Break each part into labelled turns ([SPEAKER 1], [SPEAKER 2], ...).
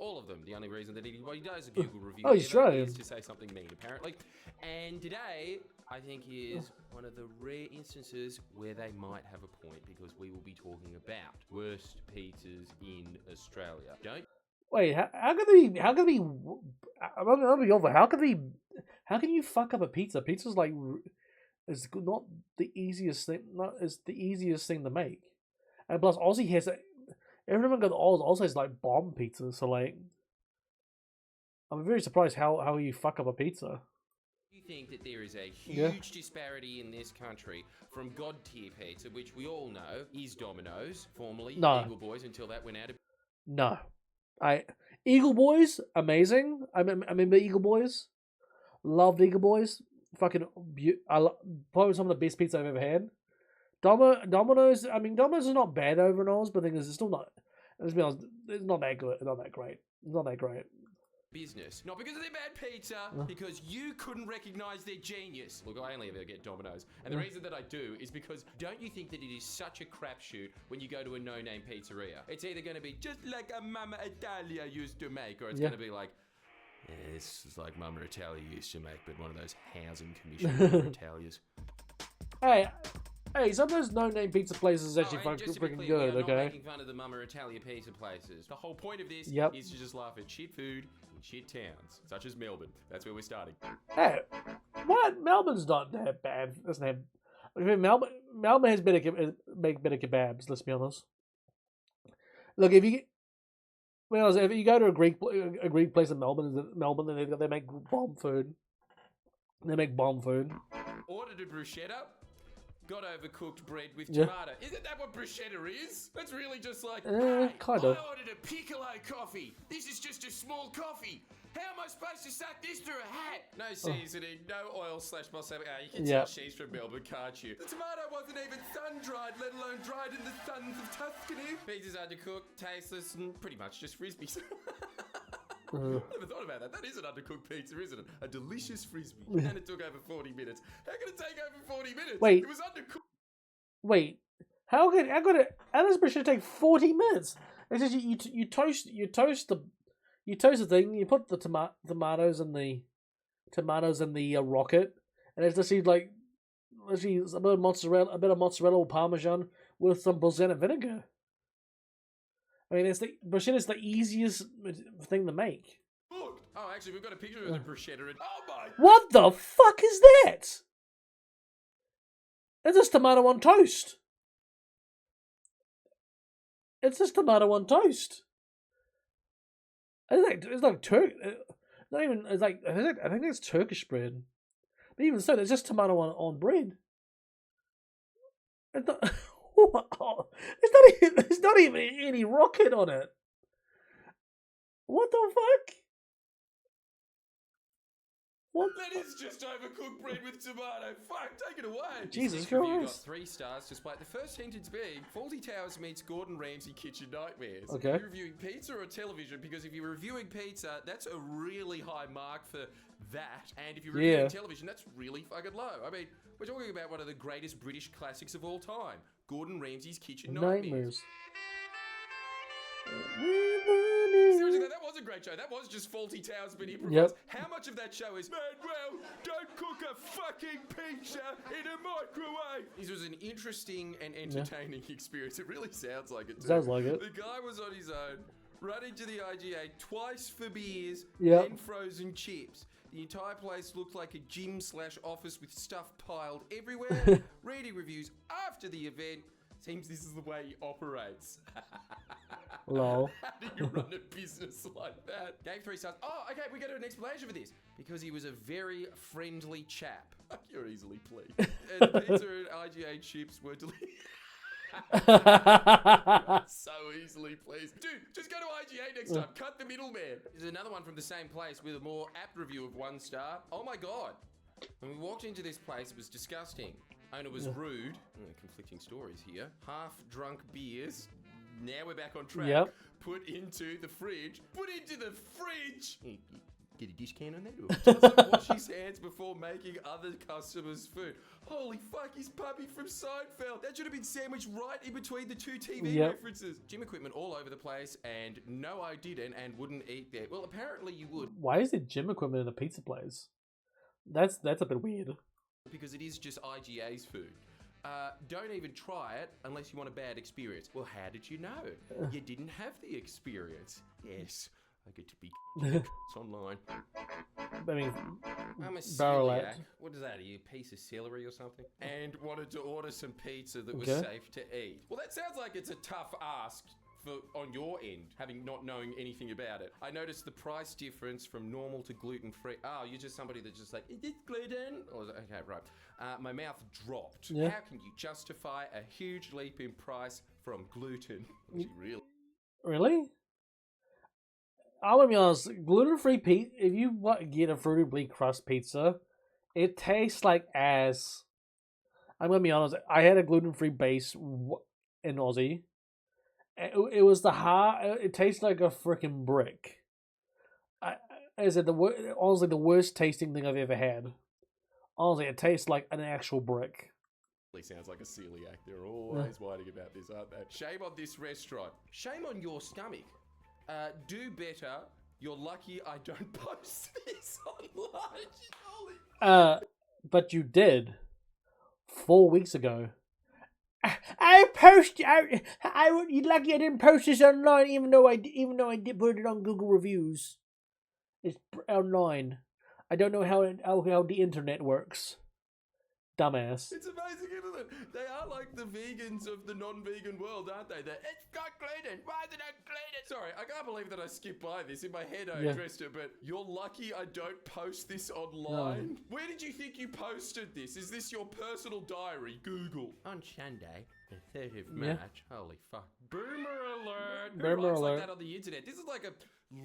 [SPEAKER 1] all of them. The only reason that he does a Google review
[SPEAKER 2] he's Australian.
[SPEAKER 1] is to say something mean, apparently. And today, I think is one of the rare instances where they might have a point, because we will be talking about worst pizzas in Australia. Don't
[SPEAKER 2] Wait, how can you fuck up a pizza? Pizza's like, it's not the easiest thing. It's the easiest thing to make, and plus Aussie has everyone got Aussie has like bomb pizza. So like, I'm very surprised how you fuck up a pizza.
[SPEAKER 1] you think that there is a huge disparity in this country from God tier pizza, which we all know is Domino's, formerly Eagle Boys, until that went out of...
[SPEAKER 2] No. Eagle Boys, amazing. I remember Eagle Boys. Loved Eagle Boys. Fucking, probably some of the best pizza I've ever had. Domino's, I mean, Domino's is not bad overall, but the thing is, it's still not, let's be honest, it's not that good. It's not that great. It's not that great.
[SPEAKER 1] Business. Not because of their bad pizza, because you couldn't recognize their genius. Look, I only ever get Domino's. And the reason that I do is because don't you think that it is such a crapshoot when you go to a no-name pizzeria? It's either going to be just like a Mama Italia used to make, or it's going to be like, yeah, this is like Mama Italia used to make, but one of those housing commission Mama Italias.
[SPEAKER 2] Hey, some of those no-name pizza places actually freaking good, okay?
[SPEAKER 1] I'm not making fun of the Mama Italia pizza places. The whole point of this is to just laugh at shit food in shit towns, such as Melbourne. That's where we're starting.
[SPEAKER 2] Hey, what? Melbourne's not that bad. Doesn't have... I mean, Melbourne has make better kebabs, let's be honest. Look, if you go to a Greek place in Melbourne, then they make bomb food. They make bomb food.
[SPEAKER 1] Ordered a bruschetta. Got overcooked bread with tomato. Isn't that what bruschetta is? That's really just like, hey,
[SPEAKER 2] kind of.
[SPEAKER 1] I ordered a piccolo coffee. This is just a small coffee. How am I supposed to suck this through a hat? No seasoning, no oil / balsamic. You can tell she's from Melbourne, can't you? The tomato wasn't even sun-dried, let alone dried in the suns of Tuscany. Pizza's undercooked, tasteless, and pretty much just frisbees. I never thought about that. That is an undercooked pizza, isn't it? A delicious frisbee. And it took over 40 minutes. How can it take over 40 minutes?
[SPEAKER 2] Wait.
[SPEAKER 1] It was undercooked.
[SPEAKER 2] Wait. How does bruschetta take 40 minutes? It's just you toast the thing, you put the tomatoes in the rocket, and it's just a bit of mozzarella or parmesan with some balsamic vinegar. I mean, bruschetta is the easiest thing to make.
[SPEAKER 1] Look! Oh, actually, we've got a picture of the bruschetta. Oh my!
[SPEAKER 2] What the fuck is that? It's just tomato on toast. It's just tomato on toast. It's like Turk. Not even. It's like I think it's Turkish bread. But even so, it's just tomato on bread. It's not. There's not even any rocket on it. What the fuck? What?
[SPEAKER 1] That is just overcooked bread with tomato. Fuck, take it away.
[SPEAKER 2] Jesus
[SPEAKER 1] Christ. Review got
[SPEAKER 2] Christ.
[SPEAKER 1] 3 stars, despite the first sentence being Fawlty Towers meets Gordon Ramsay Kitchen Nightmares.
[SPEAKER 2] Okay.
[SPEAKER 1] Are you reviewing pizza or television? Because if you're reviewing pizza, that's a really high mark for that. And if you're reviewing television, that's really fucking low. I mean, we're talking about one of the greatest British classics of all time. Gordon Ramsay's Kitchen Nightmares. Seriously, that was a great show. That was just Fawlty Towers but improvised. How much of that show is, Manuel, don't cook a fucking pizza in a microwave? This was an interesting and entertaining experience. It really sounds like it too.
[SPEAKER 2] Sounds like it.
[SPEAKER 1] The guy was on his own, running to the IGA twice for beers,
[SPEAKER 2] Yep.
[SPEAKER 1] then frozen chips. The entire place looked like a gym / office with stuff piled everywhere. Reading reviews after the event. Seems this is the way he operates.
[SPEAKER 2] Lol.
[SPEAKER 1] How do you run a business like that? Gave 3 stars. Oh, okay, we got an explanation for this. Because he was a very friendly chap. You're easily pleased. And pizza and IGA chips were delicious. So easily pleased. Dude, just go to IGA next time. Cut the middleman. There's another one from the same place with a more apt review of 1 star. Oh my god. When we walked into this place, it was disgusting. Owner was rude. Conflicting stories here. Half-drunk beers. Now we're back on track. Put into the fridge. Put into the fridge! get a discount on that? Or doesn't wash his hands before making other customers' food. Holy fuck, he's Puppy from Seinfeld. That should have been sandwiched right in between the two TV references. Gym equipment all over the place, and no, I didn't and wouldn't eat there. Well, apparently you would.
[SPEAKER 2] Why is there gym equipment in a pizza place? That's a bit weird.
[SPEAKER 1] Because it is just IGA's food. Don't even try it unless you want a bad experience. Well, how did you know? You didn't have the experience. Yes, I get to be online.
[SPEAKER 2] I mean,
[SPEAKER 1] I'm a
[SPEAKER 2] barrel
[SPEAKER 1] celiac.
[SPEAKER 2] out.
[SPEAKER 1] What is that? Are you a piece of celery or something? And wanted to order some pizza that was safe to eat. Well, that sounds like it's a tough ask on your end, having not knowing anything about it. I noticed the price difference from normal to gluten-free. Oh, you're just somebody that's just like, is this gluten? Or okay, right. My mouth dropped.
[SPEAKER 2] Yeah.
[SPEAKER 1] How can you justify a huge leap in price from gluten?
[SPEAKER 2] Really? I'm gonna be honest. Gluten-free pizza. If you get a fruity bleak crust pizza, it tastes like ass. I'm gonna be honest. I had a gluten-free base in Aussie. It was the hard. It tastes like a freaking brick. Is it honestly the worst tasting thing I've ever had? Honestly, it tastes like an actual brick.
[SPEAKER 1] Sounds like a celiac. They're always whining about this, aren't they? Shame on this restaurant. Shame on your stomach. Do better. You're lucky I don't post this online.
[SPEAKER 2] But you did 4 weeks ago. You're lucky I didn't post this online, even though I did put it on Google reviews. It's online. I don't know how the internet works. Dumbass.
[SPEAKER 1] It's amazing, isn't it? They are like the vegans of the non-vegan world, aren't they? It's got gluten. Why is it not gluten? Sorry, I can't believe that I skipped by this. In my head, I addressed it, but you're lucky I don't post this online. No. Where did you think you posted this? Is this your personal diary? Google. On Sunday, the 3rd of March. Holy fuck. Boomer alert. Who likes like that on the internet? This is like a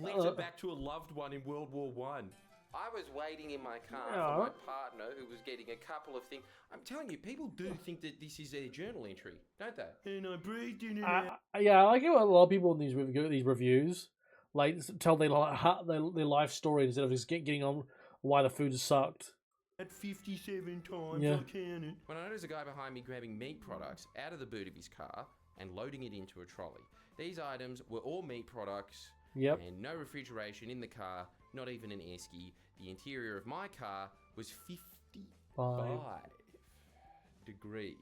[SPEAKER 1] letter back to a loved one in World War One. I was waiting in my car for my partner who was getting a couple of things. I'm telling you, people do think that this is their journal entry, don't they? And I breathed in and out. Yeah, I like it when a lot of people in these reviews like tell their life story instead of just getting on why the food sucked. At 57 times I counted. When I noticed a guy behind me grabbing meat products out of the boot of his car and loading it into a trolley. These items were all meat products and no refrigeration in the car, not even an esky. The interior of my car was 55 degrees.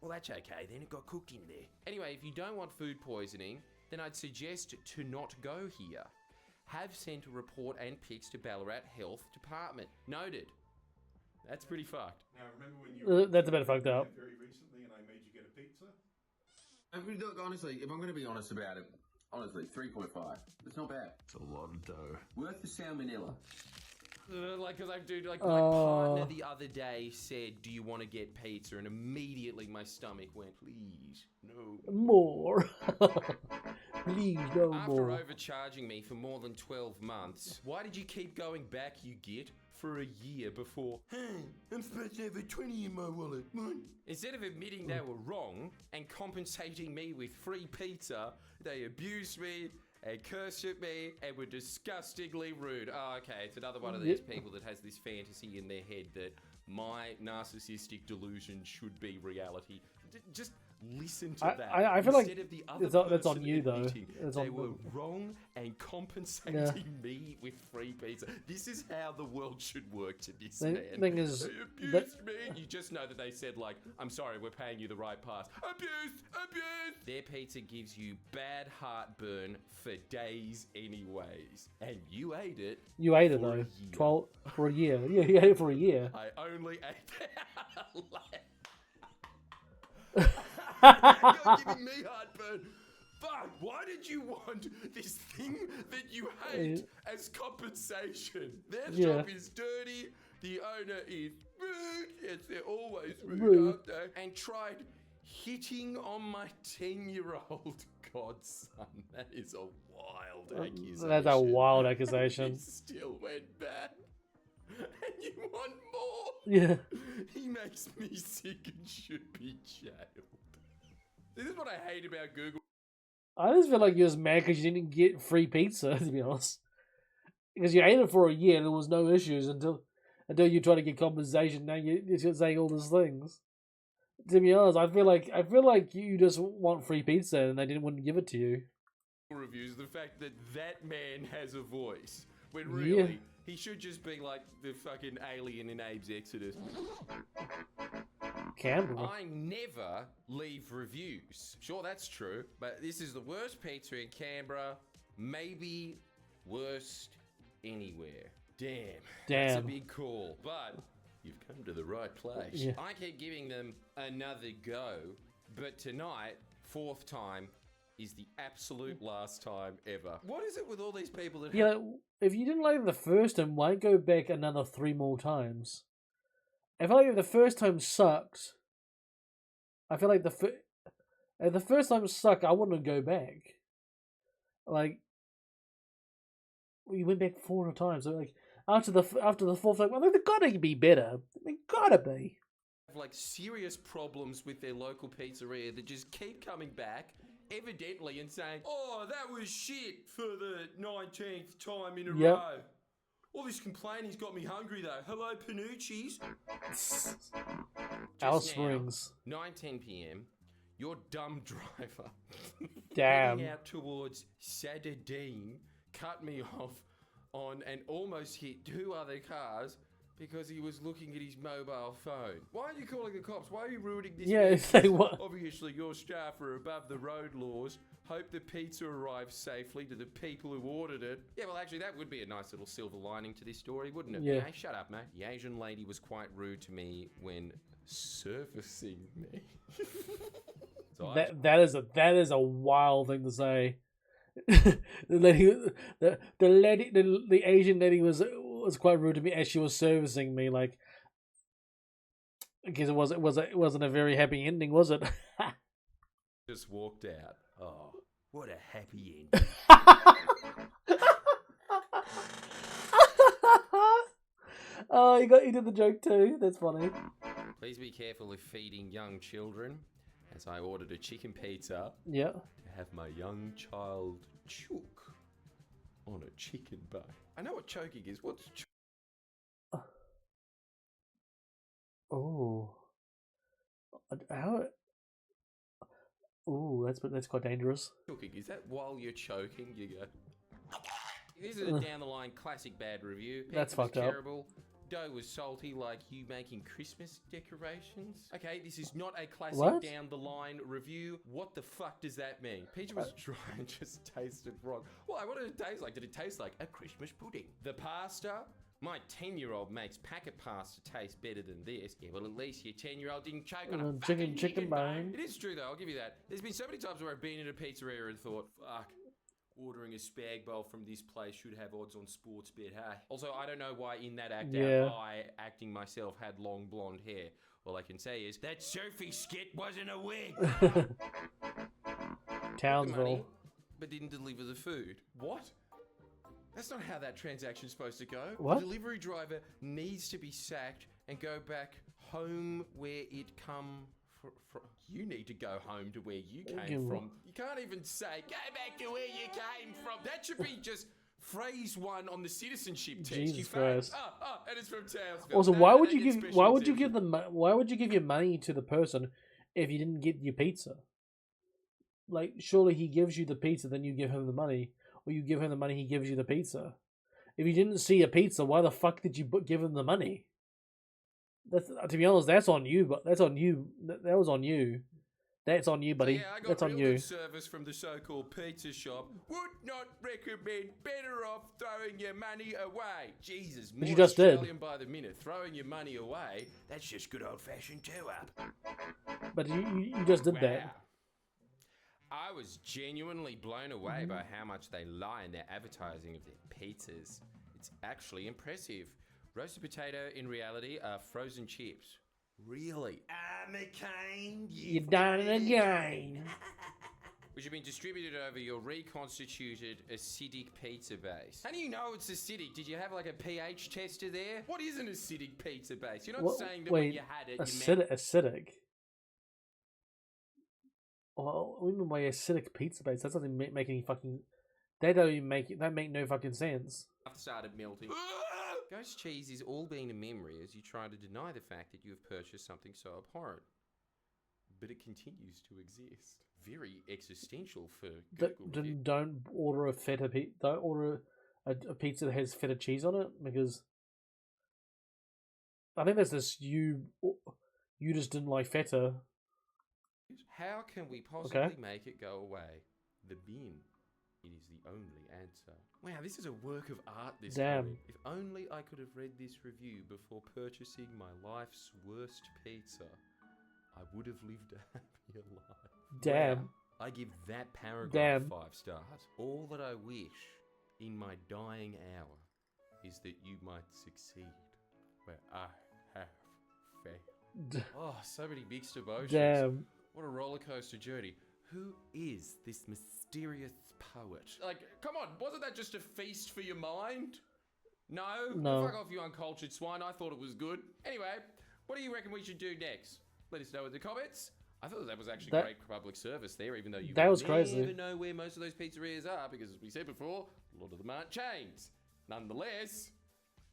[SPEAKER 1] Well, that's okay then, it got cooked in there. Anyway, if you don't want food poisoning, then I'd suggest to not go here. Have sent a report and pics to Ballarat Health Department. Noted. That's pretty fucked.
[SPEAKER 3] Now, remember when you
[SPEAKER 2] that's a bit fucked up.
[SPEAKER 3] Very recently and I made you get a pizza?
[SPEAKER 4] Look, honestly, if I'm going to be honest about it, honestly, 3.5. It's not bad.
[SPEAKER 1] It's a lot of dough.
[SPEAKER 4] Worth the salmonella.
[SPEAKER 1] Because my partner the other day said, do you want to get pizza? And immediately my stomach went, please, no.
[SPEAKER 2] More. Please, no
[SPEAKER 1] After
[SPEAKER 2] more.
[SPEAKER 1] overcharging me for more than 12 months, why did you keep going back, you git, for a year before? Hey, I'm supposed to have a 20 in my wallet. Instead of admitting they were wrong and compensating me with free pizza, they abused me and cursed at me and were disgustingly rude. Oh, okay, it's another one of these people that has this fantasy in their head that my narcissistic delusion should be reality. Just listen to that.
[SPEAKER 2] I feel
[SPEAKER 1] Instead
[SPEAKER 2] like
[SPEAKER 1] of the other
[SPEAKER 2] that's on you though.
[SPEAKER 1] They were wrong and compensating me with free pizza. This is how the world should work to this man.
[SPEAKER 2] Thing is,
[SPEAKER 1] they abused me. You just know that they said like, I'm sorry, we're paying you the right price. Abuse. Their pizza gives you bad heartburn for days anyways. And you ate it.
[SPEAKER 2] You ate it though. For a year. Yeah, you ate it for a year.
[SPEAKER 1] I only ate You're giving me heartburn. Fuck, why did you want this thing that you hate as compensation? Their shop is dirty, the owner is rude, yes, they're always rude, aren't they? And tried hitting on my 10-year-old godson. That is a wild accusation.
[SPEAKER 2] That's a wild accusation.
[SPEAKER 1] It still went bad. And you want more?
[SPEAKER 2] Yeah.
[SPEAKER 1] He makes me sick and should be jailed. This is what I hate about Google.
[SPEAKER 2] I just feel like you're just mad because you didn't get free pizza, to be honest. because you ate it for a year and there was no issues until you try to get compensation. Now you're saying all these things. To be honest, I feel like you just want free pizza and they wouldn't give it to you.
[SPEAKER 1] Reviews the fact that that man has a voice when really he should just be like the fucking alien in Abe's Exodus.
[SPEAKER 2] Canberra.
[SPEAKER 1] I never leave reviews. Sure, that's true, but this is the worst pizza in Canberra, maybe worst anywhere. Damn. That's a big call, but you've come to the right place.
[SPEAKER 2] Yeah.
[SPEAKER 1] I keep giving them another go, but tonight, fourth time, is the absolute last time ever. What is it with all these people that...
[SPEAKER 2] If you didn't like it the first time, why go back another 3 more times? I feel like if the first time sucked, I feel like if the first time sucked, I wouldn't go back. Like, we went back 4 times, so like, after the fourth time, well, they've got to be better. They gotta be.
[SPEAKER 1] Have like serious problems with their local pizzeria that just keep coming back, evidently, and saying, "Oh, that was shit for the 19th time in a row." All this complaining's got me hungry though. Hello, Panucci's.
[SPEAKER 2] Alice Springs.
[SPEAKER 1] 9:10 p.m. Your dumb driver.
[SPEAKER 2] Damn.
[SPEAKER 1] Heading out towards Sadadine, cut me off on and almost hit 2 other cars because he was looking at his mobile phone. Why are you calling the cops? Why are you ruining this?
[SPEAKER 2] Yeah, say what?
[SPEAKER 1] Obviously, your staff are above the road laws. Hope the pizza arrives safely to the people who ordered it. Yeah, well, actually, that would be a nice little silver lining to this story, wouldn't it?
[SPEAKER 2] Yeah.
[SPEAKER 1] Hey, shut up, mate. The Asian lady was quite rude to me when servicing me. So
[SPEAKER 2] that is a wild thing to say. the Asian lady was quite rude to me as she was servicing me, like, because it wasn't a very happy ending, was it?
[SPEAKER 1] Just walked out. Oh, what a happy ending.
[SPEAKER 2] Oh, you did the joke too. That's funny.
[SPEAKER 1] Please be careful of feeding young children, as I ordered a chicken pizza.
[SPEAKER 2] Yeah.
[SPEAKER 1] To have my young child choke on a chicken bone. I know what choking is. What's
[SPEAKER 2] Oh. How? Oh, that's quite dangerous.
[SPEAKER 1] choking? Is that while you're choking, you go... This is a down the line classic bad review.
[SPEAKER 2] That's
[SPEAKER 1] Pizza was
[SPEAKER 2] fucked up.
[SPEAKER 1] terrible. Dough was salty like you making Christmas decorations. Okay, this is not a classic
[SPEAKER 2] What?
[SPEAKER 1] down the line review. What the fuck does that mean? Pizza was dry and just tasted wrong. Why? What did it taste like? Did it taste like a Christmas pudding? The pasta? My 10-year-old makes packet pasta taste better than this. Yeah, well, at least your 10-year-old didn't choke on a
[SPEAKER 2] chicken bone.
[SPEAKER 1] It is true, though. I'll give you that. There's been so many times where I've been in a pizzeria and thought, fuck, ordering a spag bowl from this place should have odds on sports bet, hey? Also, I don't know why in that act out, I, acting myself, had long blonde hair. All I can say is, that Sophie skit wasn't a wig.
[SPEAKER 2] Townsville.
[SPEAKER 1] Money, but didn't deliver the food. What? That's not how that transaction's supposed to go.
[SPEAKER 2] What?
[SPEAKER 1] The delivery driver needs to be sacked and go back home where it come from. You need to go home to where you came from. You can't even say, go back to where you came from. That should be just phrase 1 on the citizenship test.
[SPEAKER 2] Jesus Christ.
[SPEAKER 1] And it's from Townsville.
[SPEAKER 2] Also,
[SPEAKER 1] No,
[SPEAKER 2] why
[SPEAKER 1] no,
[SPEAKER 2] would
[SPEAKER 1] they
[SPEAKER 2] you
[SPEAKER 1] get
[SPEAKER 2] give
[SPEAKER 1] special
[SPEAKER 2] why would you
[SPEAKER 1] attention.
[SPEAKER 2] give why would you give your money to the person if you didn't get your pizza? Like, surely he gives you the pizza, then you give him the money, or you give him the money, he gives you the pizza. If you didn't see a pizza, why the fuck did you give him the money? That's, to be honest, that's on you. But that's on you. That was on you. That's on you, buddy.
[SPEAKER 1] So yeah, I got
[SPEAKER 2] that's on
[SPEAKER 1] real
[SPEAKER 2] you.
[SPEAKER 1] good service from the so-called pizza shop. Would not recommend. Better off throwing your money away. Jesus, more
[SPEAKER 2] you just did.
[SPEAKER 1] Australian by the minute. Throwing your money away. That's just good old-fashioned two-up.
[SPEAKER 2] But you just did that.
[SPEAKER 1] I was genuinely blown away by how much they lie in their advertising of their pizzas. It's actually impressive. Roasted potato, in reality, are frozen chips. Really? McCain,
[SPEAKER 2] You've done it again.
[SPEAKER 1] Which have been distributed over your reconstituted acidic pizza base. How do you know it's acidic? Did you have like a pH tester there? What is an acidic pizza base? You're not saying that when you had it, you meant...
[SPEAKER 2] Acidic. Well, what do you mean by acidic pizza base? That doesn't make any fucking They don't even make it. That make no fucking sense.
[SPEAKER 1] Started melting. Ghost cheese is all being a memory as you try to deny the fact that you have purchased something so abhorrent. But it continues to exist. Very existential for Google.
[SPEAKER 2] Don't order a feta pizza. Don't order a pizza that has feta cheese on it, because I think that's just you just didn't like feta.
[SPEAKER 1] How can we possibly make it go away? The bin. It is the only answer. Wow, this is a work of art, this comment. If only I could have read this review before purchasing my life's worst pizza, I would have lived a happier life.
[SPEAKER 2] Damn.
[SPEAKER 1] Wow, I give that paragraph 5 stars. All that I wish in my dying hour is that you might succeed where I have failed. Oh, so many mixed emotions.
[SPEAKER 2] Damn.
[SPEAKER 1] What a roller coaster journey. Who is this mysterious poet? Like, come on, wasn't that just a feast for your mind? No?
[SPEAKER 2] No.
[SPEAKER 1] Fuck off, you uncultured swine. I thought it was good. Anyway, what do you reckon we should do next? Let us know in the comments. I thought that was actually great public service there, even though you never know where most of those pizzerias are, because as we said before, a lot of them aren't chains. Nonetheless,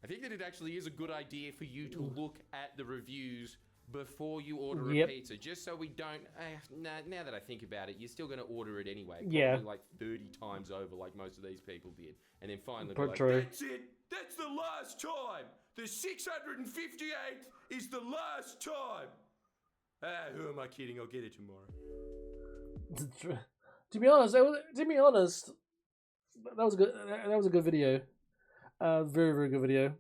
[SPEAKER 1] I think that it actually is a good idea for you to look at the reviews before you order a pizza, just so we don't... now that I think about it, you're still going to order it anyway. Probably like 30 times over, like most of these people did. And then finally be like, that's it! That's the last time! The 658th is the last time! Who am I kidding? I'll get it tomorrow.
[SPEAKER 2] To be honest, that was a good. That was a good video. Very, very good video.